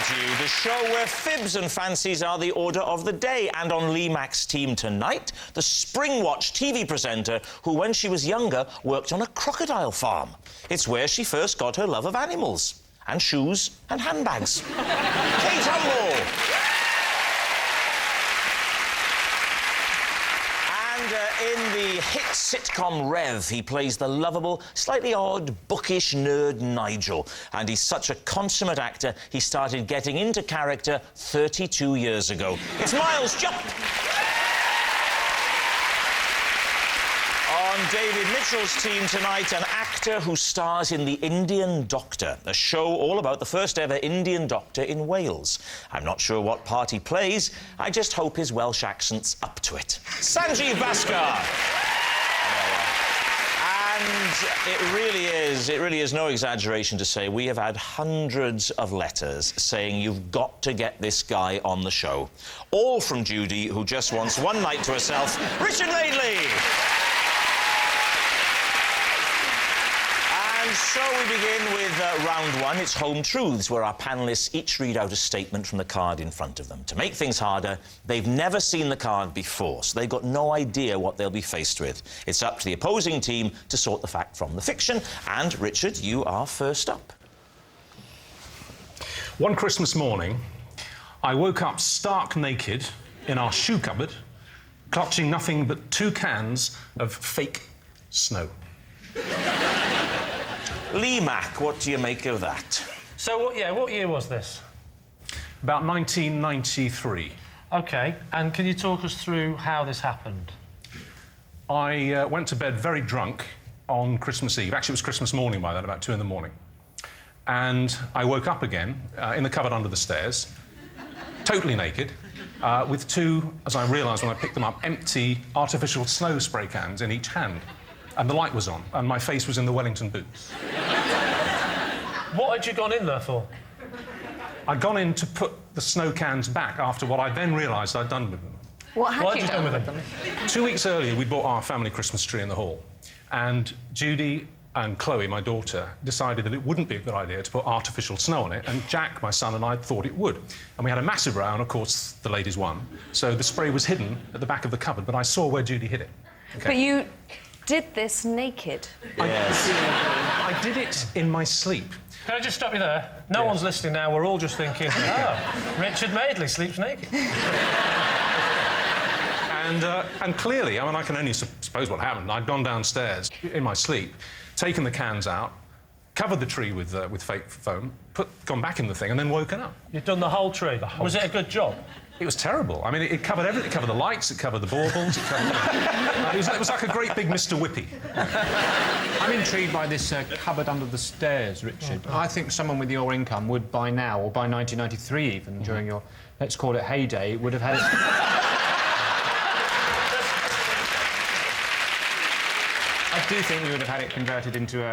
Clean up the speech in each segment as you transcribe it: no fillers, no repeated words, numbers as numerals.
to you, the show where fibs and fancies are the order of the day. And on Lee Mack's team tonight, the Springwatch TV presenter who, when she was younger, worked on a crocodile farm. It's where she first got her love of animals. And shoes and handbags. Kate Humble! In the hit sitcom Rev, he plays the lovable, slightly odd, bookish nerd Nigel. And he's such a consummate actor, he started getting into character 32 years ago. It's Miles Jupp! On David Mitchell's team tonight, an actor who stars in The Indian Doctor, a show all about the first ever Indian doctor in Wales. I'm not sure what part he plays, I just hope his Welsh accent's up to it. Sanjeev Bhaskar! And it really is no exaggeration to say we have had hundreds of letters saying you've got to get this guy on the show. All from Judy, who just wants one night to herself, Richard Madeley! And so we begin with round one. It's Home Truths, where our panellists each read out a statement from the card in front of them. To make things harder, they've never seen the card before, so they've got no idea what they'll be faced with. It's up to the opposing team to sort the fact from the fiction. And, Richard, you are first up. One Christmas morning, I woke up stark naked in our shoe cupboard, clutching nothing but 2 cans of fake snow. Lee Mack, what do you make of that? So, what year was this? About 1993. OK, and can you talk us through how this happened? I went to bed very drunk on Christmas Eve. Actually, it was Christmas morning by then, about 2 in the morning. And I woke up again in the cupboard under the stairs, totally naked, with 2, as I realised when I picked them up, empty artificial snow spray cans in each hand. And the light was on, and my face was in the Wellington boots. What had you gone in there for? I'd gone in to put the snow cans back after what I then realised I'd done with them. What had you done with them? 2 weeks earlier, we bought our family Christmas tree in the hall. And Judy and Chloe, my daughter, decided that it wouldn't be a good idea to put artificial snow on it. And Jack, my son, and I thought it would. And we had a massive row, and of course, the ladies won. So the spray was hidden at the back of the cupboard, but I saw where Judy hid it. Okay. But you did this naked? Yes. I did it in my sleep. Can I just stop you there? No one's listening now. We're all just thinking, oh, Richard Madeley sleeps naked. And clearly, I mean, I can only suppose what happened. I'd gone downstairs in my sleep, taken the cans out, covered the tree with fake foam, gone back in the thing, and then woken up. You've done the whole tree? Was it a good job? It was terrible. I mean, it covered everything. It covered the lights, it covered the baubles, it covered... it was like a great big Mr. Whippy. I'm intrigued by this cupboard under the stairs, Richard. I think someone with your income would, by now, or by 1993 even, during your, let's call it, heyday, would have had it... I do think you would have had it converted into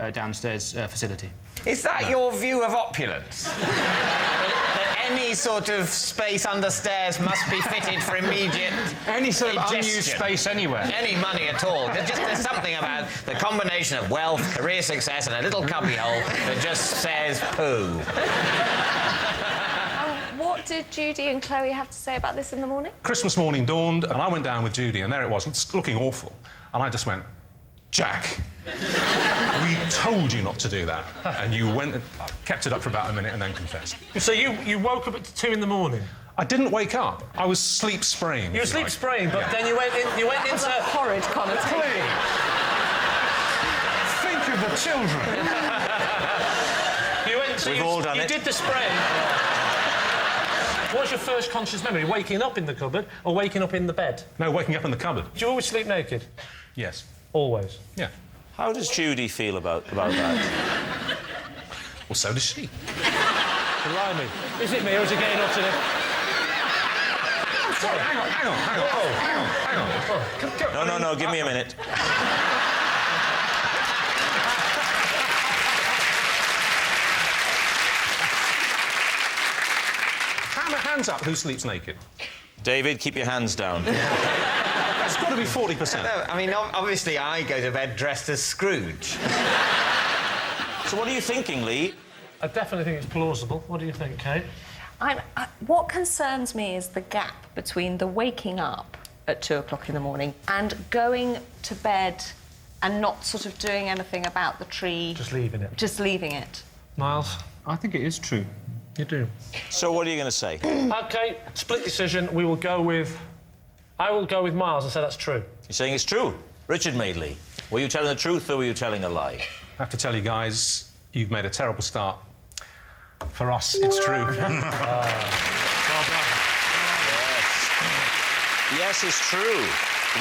a downstairs facility. Is that your view of opulence? That any sort of space under stairs must be fitted for immediate Any sort of ingestion. unused space anywhere. Any money at all. There's something about the combination of wealth, career success and a little cubbyhole that just says poo. What did Judy and Chloe have to say about this in the morning? Christmas morning dawned, and I went down with Judy, and there it was, looking awful. And I just went, Jack, we told you not to do that. And you went and kept it up for about a minute and then confessed. So you woke up at 2 in the morning? I didn't wake up. I was sleep spraying. You were sleep spraying, but then you went into... Horrid connotation. Think of the children. We've all done it. You did the spraying. What's your first conscious memory? Waking up in the cupboard or waking up in the bed? No, waking up in the cupboard. Do you always sleep naked? Yes. Always? Yeah. How does Judy feel about that? Well, so does she. Blimey. Is it me or is it getting up to the... Sorry, hang on. No, give me a minute. Hands up, who sleeps naked? David, keep your hands down. It's got to be 40%. No, I mean, obviously I go to bed dressed as Scrooge. So what are you thinking, Lee? I definitely think it's plausible. What do you think, Kate? What concerns me is the gap between the waking up at 2 o'clock in the morning and going to bed and not sort of doing anything about the tree. Just leaving it. Just leaving it. Miles? I think it is true. You do. So what are you going to say? OK, split decision. We will go with... I will go with Miles and say that's true. You're saying it's true. Richard Madeley, were you telling the truth or were you telling a lie? I have to tell you guys, you've made a terrible start. For us, it's true. Yes. Yes, it's true.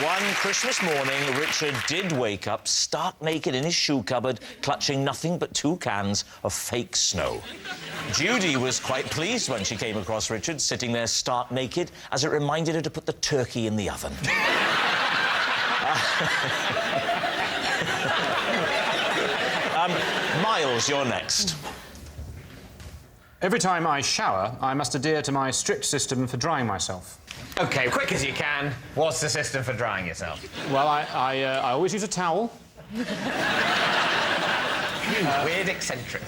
One Christmas morning, Richard did wake up stark naked in his shoe cupboard, clutching nothing but 2 cans of fake snow. Judy was quite pleased when she came across Richard sitting there stark naked, as it reminded her to put the turkey in the oven. Miles, you're next. Every time I shower, I must adhere to my strict system for drying myself. OK, quick as you can. What's the system for drying yourself? Well, I always use a towel. Weird eccentric.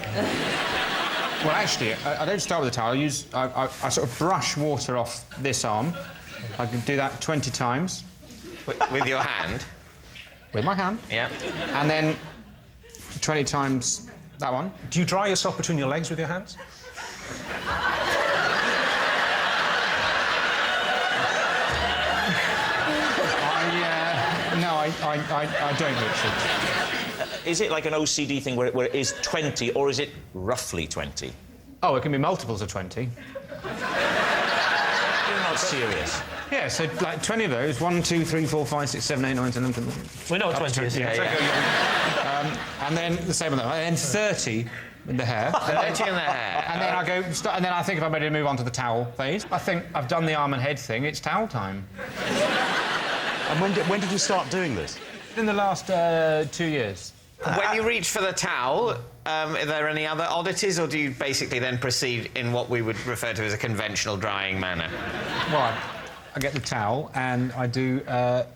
Well, actually, I don't start with a towel. I sort of brush water off this arm. I can do that 20 times. With your hand? With my hand. Yeah. And then 20 times that one. Do you dry yourself between your legs with your hands? I don't, Richard. Is it like an OCD thing where it is 20, or is it roughly 20? Oh, it can be multiples of 20. You're not serious. Yeah, so like 20 of those. 1, 2, 3, 4, 5, 6, 7, 8, 9, 10, 11, 12. We know what 20 is. Yeah. And then the same on that. And then 30 with the hair. 30 in the hair. And then and then I think if I'm ready to move on to the towel phase. I think I've done the arm and head thing. It's towel time. And when did you start doing this? In the last 2 years. When you reach for the towel, are there any other oddities, or do you basically then proceed in what we would refer to as a conventional drying manner? Well, I get the towel and I do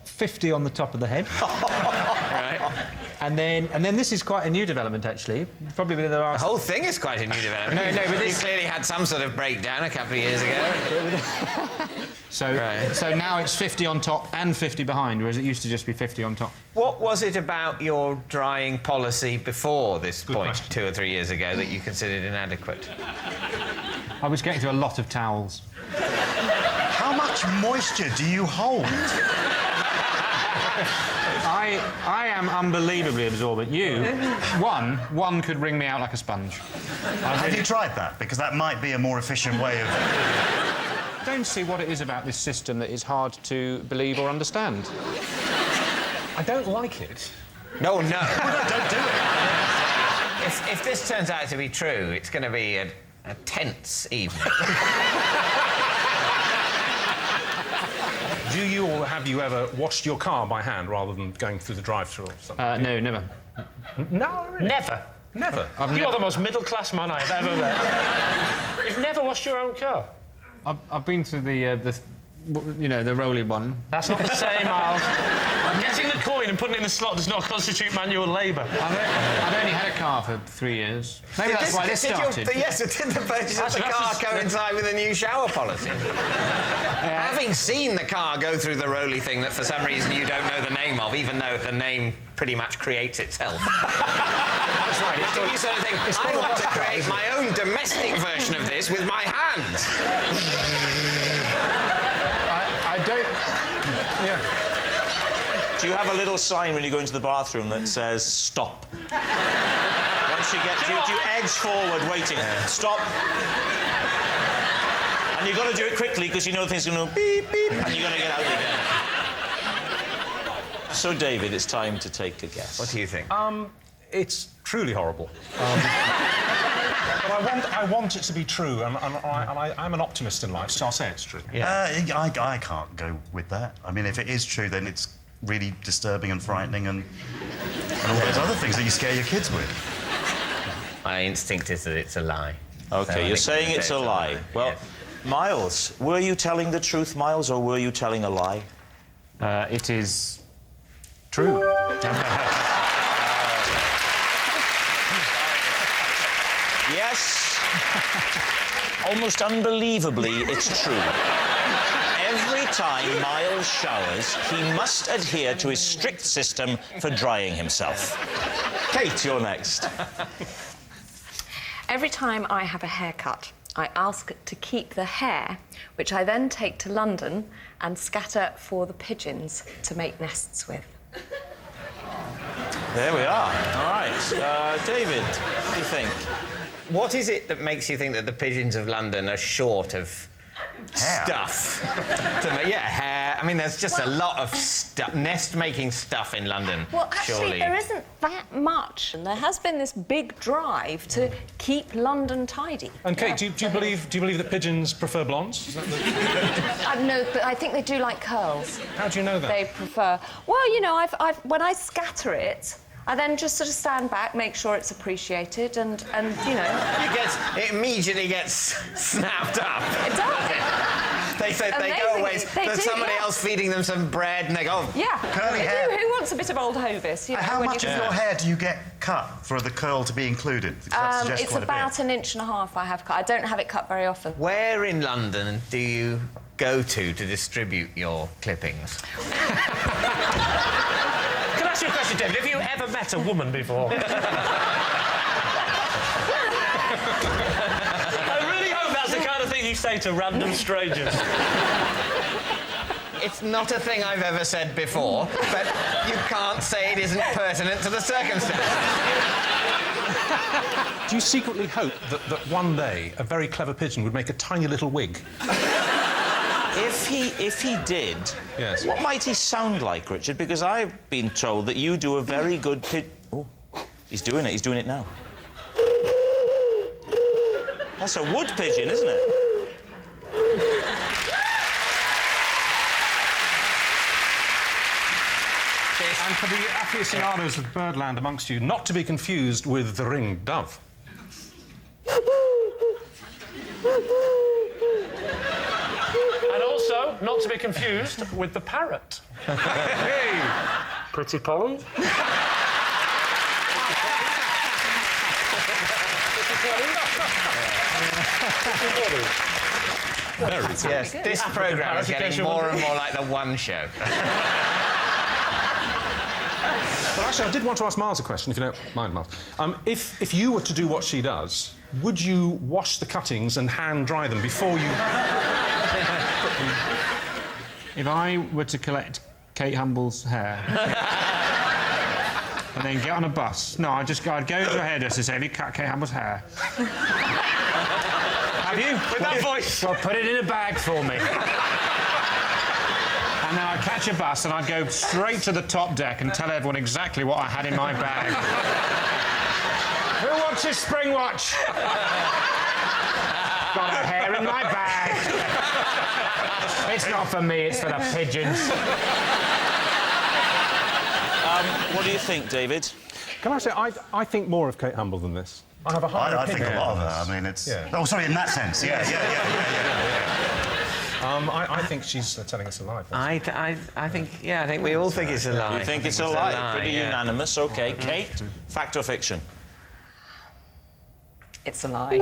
50 on the top of the head. Right. And then this is quite a new development, actually. Probably within the last... The whole thing is quite a new development. No, but you clearly had some sort of breakdown a couple of years ago. So now it's 50 on top and 50 behind, whereas it used to just be 50 on top. What was it about your drying policy before this point, question. 2 or 3 years ago, that you considered inadequate? I was getting to a lot of towels. How much moisture do you hold? I am unbelievably absorbent. You, one could wring me out like a sponge. Have you tried that? Because that might be a more efficient way of... I don't see what it is about this system that is hard to believe or understand. I don't like it. No. Don't do it. If this turns out to be true, it's going to be a tense evening. Do you or have you ever washed your car by hand rather than going through the drive-thru or something? No, never. No, really? Never. Never. You're the most middle-class man I've ever met. You've never washed your own car? I've been through the rolling one. That's not the same, Miles. Getting the coin and putting it in the slot does not constitute manual labour. I've only had a car for 3 years. Maybe that's why this started. Yes, did the purchase of the car coincide with a new shower policy? Having seen the car go through the roly thing that for some reason you don't know the name of, even though the name pretty much creates itself. That's right. You sort of think, I want to create my own domestic version of this with my hands. I don't... Yeah. Do you have a little sign when you go into the bathroom that says, stop? Once you get... Do you edge forward, waiting? Stop. And you've got to do it quickly, because you know the thing's going to beep, beep, and you've got to get out again. So, David, it's time to take a guess. What do you think? It's truly horrible. But I want it to be true, and I'm an optimist in life, so I'll say it's true. I can't go with that. I mean, if it is true, then it's really disturbing and frightening and all those other things that you scare your kids with. My instinct is that it's a lie. OK, So you're saying it's a lie. Well, yes. Miles, were you telling the truth, Miles, or were you telling a lie? It is true. Yes. Almost unbelievably, it's true. Every time Miles showers, he must adhere to his strict system for drying himself. Kate, you're next. Every time I have a haircut, I ask to keep the hair, which I then take to London and scatter for the pigeons to make nests with. There we are. All right. David, what do you think? What is it that makes you think that the pigeons of London are short of stuff? Hair. I mean, there's just a lot of nest-making stuff in London. Well, actually, surely. there isn't that much. And there has been this big drive to keep London tidy. And Kate, do you believe that pigeons prefer blondes? Is that the... No, but I think they do like curls. How do you know that? They prefer... Well, you know, when I scatter it, I then just sort of stand back, make sure it's appreciated, and you know... It immediately gets snapped up. It does. They go away. There's somebody else feeding them some bread, and they go... Yeah, Curly they hair. do. Who wants a bit of old Hovis? You know, How when much you- of your hair do you get cut for the curl to be included? That suggests It's quite about a bit. 1.5 inches I have cut. I don't have it cut very often. Where in London do you go to distribute your clippings? Can I ask you a question, David? Have you ever met a woman before? I really hope that's the kind of thing you say to random strangers. It's not a thing I've ever said before, but you can't say it isn't pertinent to the circumstances. Do you secretly hope that one day a very clever pigeon would make a tiny little wig? If he did, Yes. what might he sound like, Richard? Because I've been told that you do a very good Oh, he's doing it. He's doing it now. That's a wood pigeon, isn't it? And for the aficionados of birdland amongst you, not to be confused with the ringed dove. And also, not to be confused with the parrot. Hey! Pretty Polly. Yes, this programme is getting more and more like the One Show. But actually, I did want to ask Miles a question, if you don't mind, Miles. If you were to do what she does, would you wash the cuttings and hand dry them before you... If I were to collect Kate Humble's hair and then get on a bus, I'd go to a hairdresser and say, have you cut Kate Humble's hair? Have you? With that voice. Well, put it in a bag for me. And then I'd catch a bus and I'd go straight to the top deck and tell everyone exactly what I had in my bag. Who wants a spring watch? Got a hair in my bag. It's not for me, it's for the pigeons. What do you think, David? Can I say, I think more of Kate Humble than this. I have a higher I think opinion a lot of on her. this. I mean, it's... Yeah. Oh, sorry, in that sense. Yeah. I think she's telling us a lie. I think we all think it's a lie. You think it's a lie? Pretty unanimous. OK, Kate, fact or fiction? It's a lie.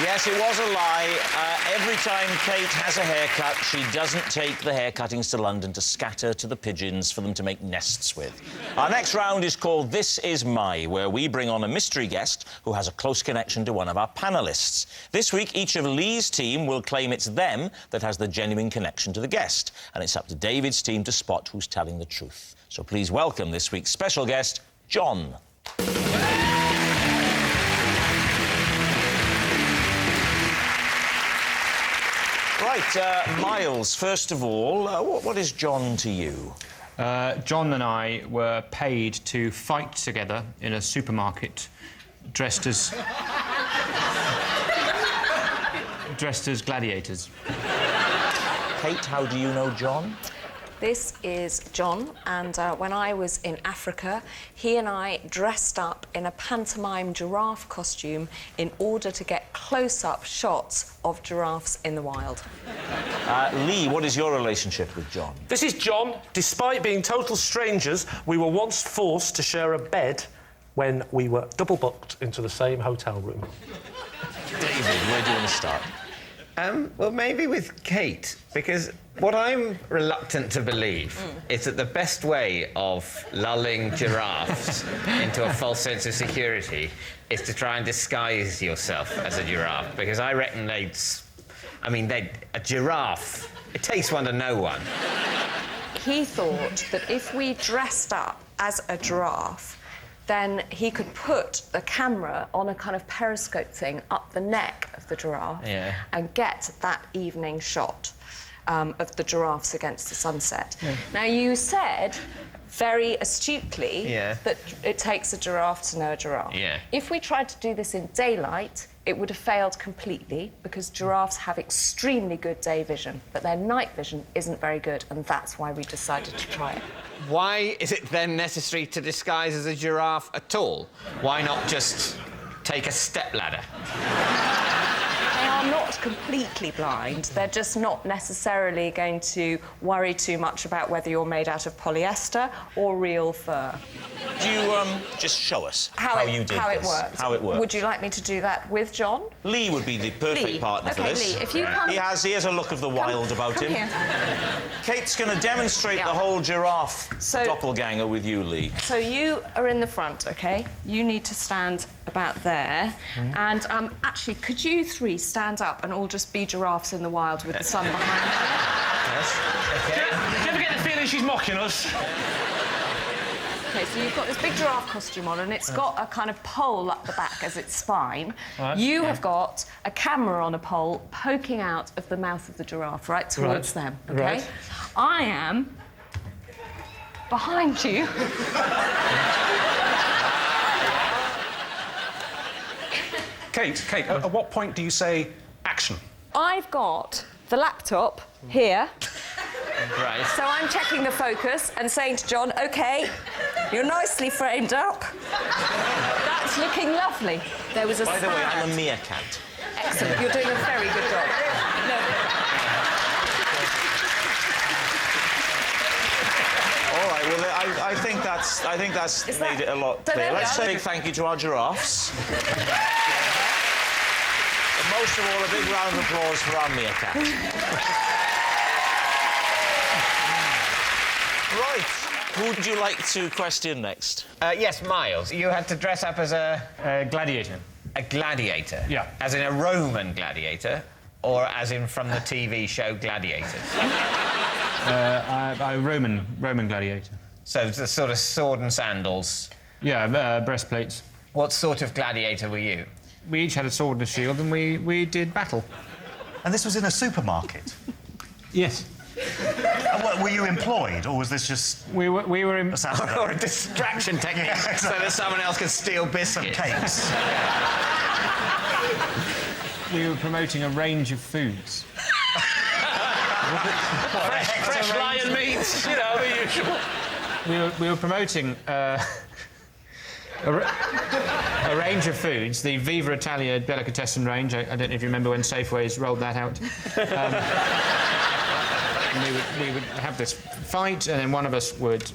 Yes, it was a lie. Every time Kate has a haircut, she doesn't take the hair cuttings to London to scatter to the pigeons for them to make nests with. Our next round is called This Is My, where we bring on a mystery guest who has a close connection to one of our panellists. This week, each of Lee's team will claim it's them that has the genuine connection to the guest, and it's up to David's team to spot who's telling the truth. So please welcome this week's special guest, John. Right, Miles, first of all, what is John to you? John and I were paid to fight together in a supermarket dressed as gladiators. Kate, how do you know John? This is John, and when I was in Africa, he and I dressed up in a pantomime giraffe costume in order to get close-up shots of giraffes in the wild. Lee, what is your relationship with John? This is John. Despite being total strangers, we were once forced to share a bed when we were double booked into the same hotel room. David, where do you want to start? Well, maybe with Kate, because what I'm reluctant to believe is that the best way of lulling giraffes into a false sense of security is to try and disguise yourself as a giraffe, because I reckon a giraffe, it takes one to know one. He thought that if we dressed up as a giraffe, then he could put the camera on a kind of periscope thing up the neck of the giraffe and get that evening shot of the giraffes against the sunset. Now, you said very astutely that it takes a giraffe to know a giraffe. If we tried to do this in daylight, it would have failed completely, because giraffes have extremely good day vision, but their night vision isn't very good, and that's why we decided to try it. Why is it then necessary to disguise as a giraffe at all? Why not just take a stepladder? They are not completely blind. They're just not necessarily going to worry too much about whether you're made out of polyester or real fur. Do you just show us how you did how this? It worked. How it worked. Would you like me to do that with John? Lee would be the perfect partner for this. Lee, if you come... He has a look of the wild about him. Here. Kate's going to demonstrate the whole giraffe doppelganger with you, Lee. So you are in the front, OK? You need to stand about there. And actually, could you three stand up and all just be giraffes in the wild with the sun behind you? Yes. Okay. Do you ever get the feeling she's mocking us? OK, so you've got this big giraffe costume on, and it's got a kind of pole up the back as its spine. Right. You have got a camera on a pole poking out of the mouth of the giraffe, right towards them, OK? Right. I am behind you. Kate, at what point do you say action? I've got the laptop here. Right. So I'm checking the focus and saying to John, OK, you're nicely framed up. That's looking lovely. There was a By the way, sad... I'm a meerkat. Excellent. You're doing a very good job. No. All right, well, I think that's made it a lot clearer. Let's say a big thank you to our giraffes. But most of all, a big round of applause for our meerkat. Right. Who would you like to question next? Yes, Miles. You had to dress up as a Gladiator. A gladiator? Yeah. As in a Roman gladiator, or as in from the TV show Gladiators? Roman gladiator. So the sort of sword and sandals. Yeah, breastplates. What sort of gladiator were you? We each had a sword and a shield, and we did battle. And this was in a supermarket? Yes. Were you employed, or was this just... We were in... a Saturday? Or a distraction technique, so that someone else could steal biscuits. Cakes. We were promoting a range of foods. Fresh lion meat, you know, the usual. We were promoting a range of foods, the Viva Italia delicatessen range. I don't know if you remember when Safeways rolled that out. We would have this fight, and then one of us would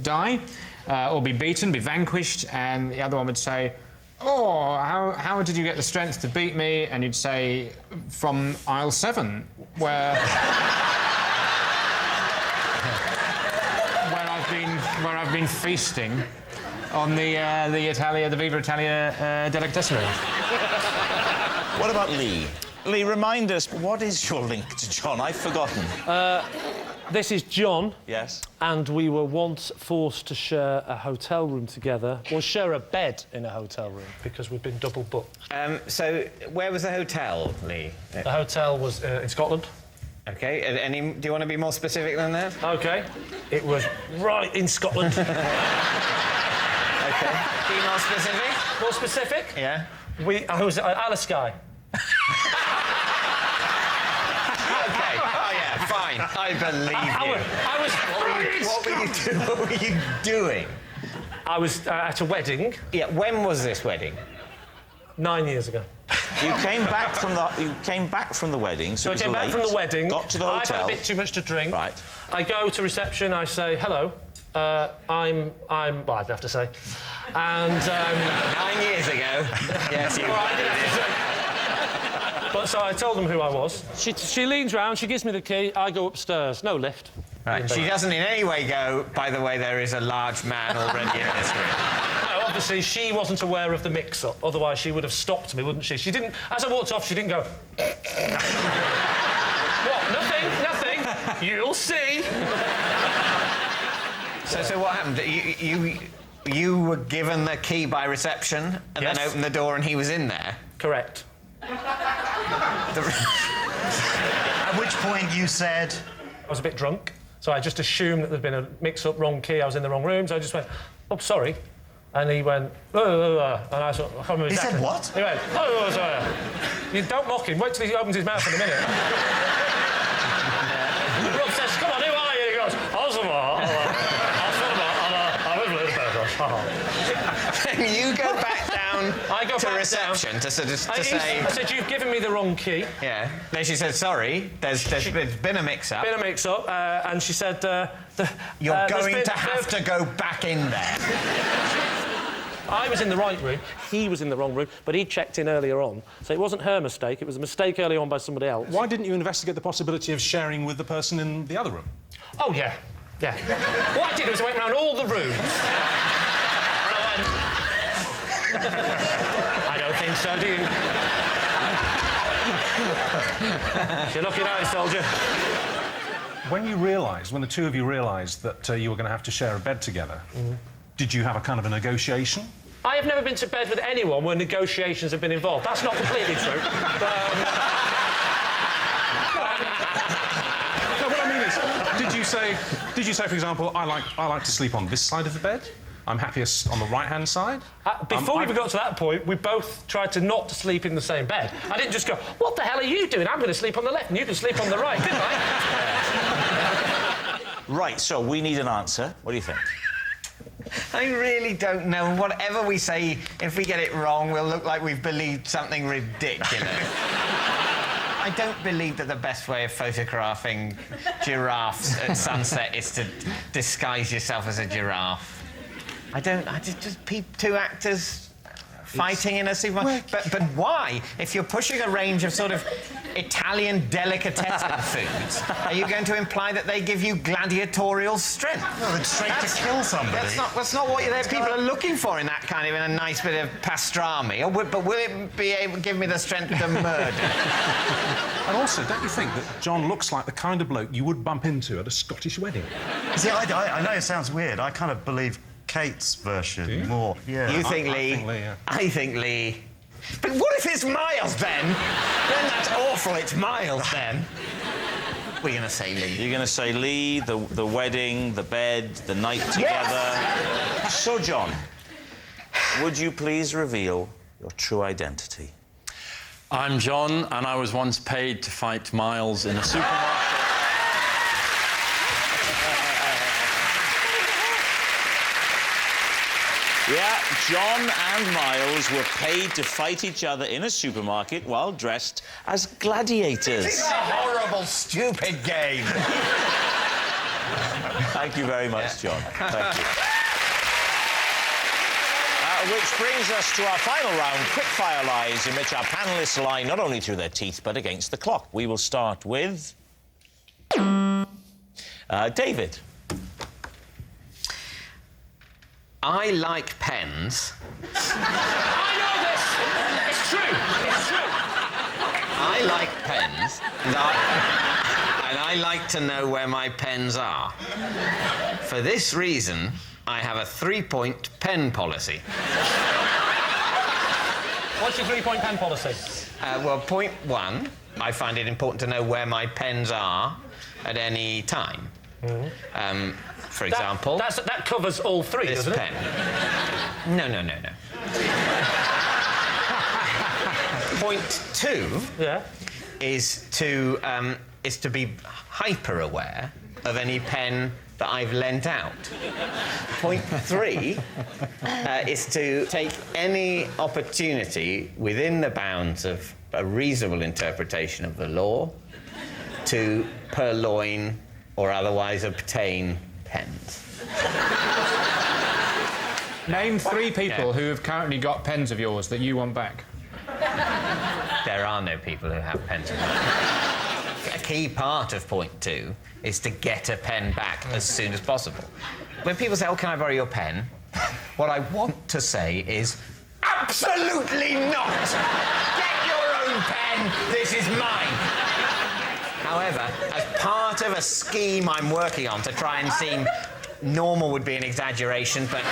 die, or be beaten, be vanquished, and the other one would say, "Oh, how did you get the strength to beat me?" And you'd say, "From aisle 7, where I've been feasting on the Viva Italia delicatessen range." What about Lee? Lee, remind us, what is your link to John? I've forgotten. This is John. Yes? And we were once forced to share a hotel room together, or share a bed in a hotel room, because we've been double booked. So where was the hotel, Lee? The hotel was in Scotland. OK. Do you want to be more specific than that? OK. It was right in Scotland. OK. Be more specific? More specific? Yeah. I was at Alaskay. OK. Oh, yeah, fine. I believe you. What were you doing? I was at a wedding. Yeah, when was this wedding? 9 years ago. You came back from the wedding, so So I it was came back late, from the wedding. got to the I've hotel. had a bit too much to drink. Right. I go to reception. I say hello. I'm. Well, I'd have to say. And 9 years ago. Yes, you. Well, I didn't have to say. But so I told them who I was. She leans round. She gives me the key. I go upstairs. No lift. Right. She doesn't in any way go, by the way, there is a large man already in this room. No, obviously, she wasn't aware of the mix-up. Otherwise, she would have stopped me, wouldn't she? She didn't... As I walked off, she didn't go... What? Nothing. You'll see. So what happened? You were given the key by reception and Yes. then opened the door and he was in there? Correct. At which point you said... I was a bit drunk, so I just assumed that there'd been a mix-up, wrong key, I was in the wrong room, so I just went, oh, sorry. And he went, and I sort of... I can't remember He said exactly. what? He went, oh, sorry. You don't mock him. Wait till he opens his mouth in a minute. Rob says, come on, who are you? He goes, And you go back down I go to back reception down. to say... I said, you've given me the wrong key. Yeah. Then she said, sorry, there's been a mix-up. Been a mix-up, and she said... You're going to have to go back in there. I was in the right room, he was in the wrong room, but he checked in earlier on, so it wasn't her mistake, it was a mistake early on by somebody else. Why didn't you investigate the possibility of sharing with the person in the other room? Oh, yeah. What I did was I went round all the rooms, and I went... I don't think so, do you? You're looking nice, soldier. When the two of you realised that you were going to have to share a bed together, did you have a kind of a negotiation? I have never been to bed with anyone where negotiations have been involved. That's not completely true. No, what I mean is, did you say, for example, I like to sleep on this side of the bed? I'm happiest on the right-hand side? Before we even got to that point, we both tried to not sleep in the same bed. I didn't just go, what the hell are you doing? I'm going to sleep on the left and you can sleep on the right, didn't I? Right, so we need an answer. What do you think? I really don't know. Whatever we say, if we get it wrong, we'll look like we've believed something ridiculous. I don't believe that the best way of photographing giraffes at sunset is to disguise yourself as a giraffe. Two actors fighting in a supermarket. But why? If you're pushing a range of sort of Italian delicatessen foods, are you going to imply that they give you gladiatorial strength? No, it's straight to kill somebody. That's not what people are looking for in that kind of, in a nice bit of pastrami. But will it be able to give me the strength to murder? And also, don't you think that John looks like the kind of bloke you would bump into at a Scottish wedding? See, I know it sounds weird. I kind of believe Kate's version more. Yeah. You think Lee? I think Lee, yeah. I think Lee. But what if it's Miles, then? Then that's awful, it's Miles, then. We're going to say Lee. You're going to say Lee, the wedding, the bed, the night together. Yes! So, John, would you please reveal your true identity? I'm John, and I was once paid to fight Miles in a supermarket. Yeah, John and Miles were paid to fight each other in a supermarket while dressed as gladiators. It's a horrible, stupid game. Thank you very much, John. Thank you. Which brings us to our final round, quickfire lies, in which our panellists lie not only through their teeth, but against the clock. We will start with... David. I like pens. I know this! It's true! It's true! I like pens, and I like to know where my pens are. For this reason, I have a 3-point pen policy. What's your 3-point pen policy? Well, point 1, I find it important to know where my pens are at any time. For example... That covers all three, this doesn't pen. No. Point 2 is to be hyper-aware of any pen that I've lent out. Point 3 is to take any opportunity within the bounds of a reasonable interpretation of the law to purloin or otherwise obtain pens. Name 3 people who have currently got pens of yours that you want back. There are no people who have pens. A key part of point 2 is to get a pen back as soon as possible. When people say, oh, can I borrow your pen? What I want to say is, absolutely not! Get your own pen, this is mine! However, as part of a scheme I'm working on to try and seem normal would be an exaggeration, but,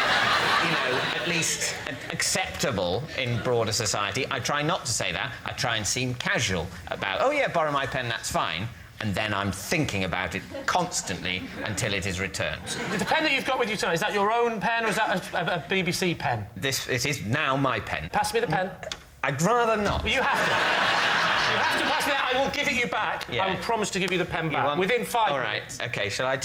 you know, at least acceptable in broader society, I try not to say that. I try and seem casual about, oh, yeah, borrow my pen, that's fine. And then I'm thinking about it constantly until it is returned. The pen that you've got with you tonight, is that your own pen or is that a BBC pen? It is now my pen. Pass me the pen. I'd rather not. Well, you have to. You have to pass me that. I will give it you back. Yeah. I will promise to give you the pen back within 5 All right, minutes. OK, shall I...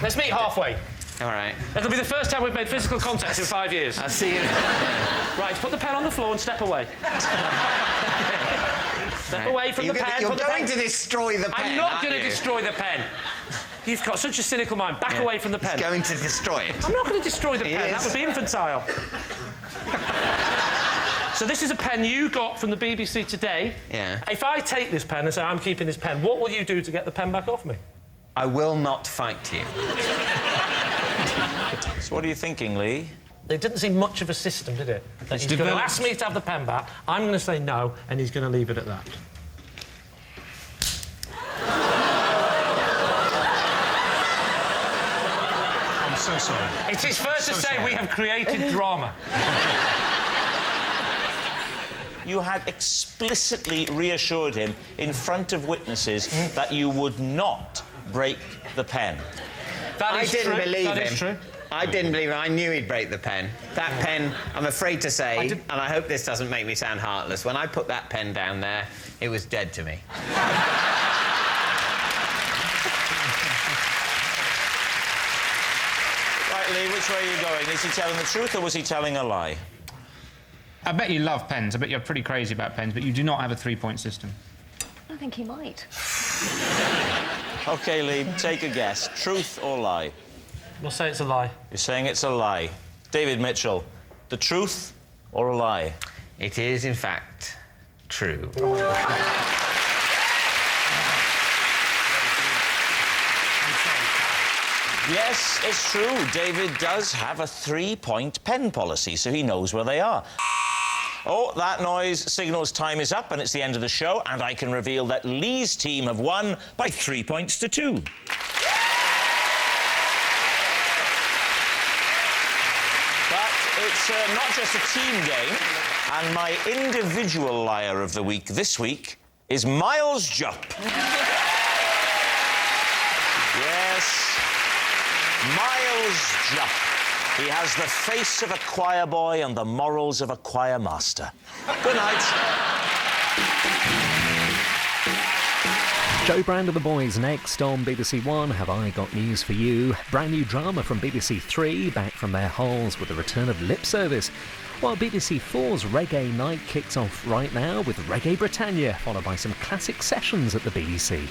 Let's meet halfway. All right. It'll be the first time we've made physical contact in 5 years. I'll see you... Right, put the pen on the floor and step away. Step away from the pen. You're going to destroy the pen, I'm not going to you? destroy the pen. You've got such a cynical mind. Back away from the pen. He's going to destroy it. I'm not going to destroy the pen. is. That would be infantile. So this is a pen you got from the BBC today. Yeah. If I take this pen and say, I'm keeping this pen, what will you do to get the pen back off me? I will not fight you. So what are you thinking, Lee? It didn't seem much of a system, did it? That he's going to ask me to have the pen back, I'm going to say no, and he's going to leave it at that. I'm so sorry. It is fair to say we have created drama. You had explicitly reassured him in front of witnesses that you would not break the pen. That is true. I didn't believe him. That is true. I didn't believe him. I knew he'd break the pen. That pen, I'm afraid to say, and I hope this doesn't make me sound heartless, when I put that pen down there, it was dead to me. Right, Lee, which way are you going? Is he telling the truth or was he telling a lie? I bet you love pens. I bet you're pretty crazy about pens, but you do not have a 3-point system. I think he might. OK, Lee, take a guess. Truth or lie? We'll say it's a lie. You're saying it's a lie. David Mitchell, the truth or a lie? It is, in fact, true. Yes, it's true. David does have a 3-point pen policy, so he knows where they are. Oh, that noise signals time is up and it's the end of the show, and I can reveal that Lee's team have won by 3 points to 2. But it's not just a team game, and my individual liar of the week this week is Miles Jupp. Yes, Miles Jupp. He has the face of a choir boy and the morals of a choir master. Good night. Joe Brand and the boys next on BBC One. Have I got news for you? Brand new drama from BBC Three, back from their holes with the return of Lip Service. While BBC 4's Reggae Night kicks off right now with Reggae Britannia, followed by some classic sessions at the BBC.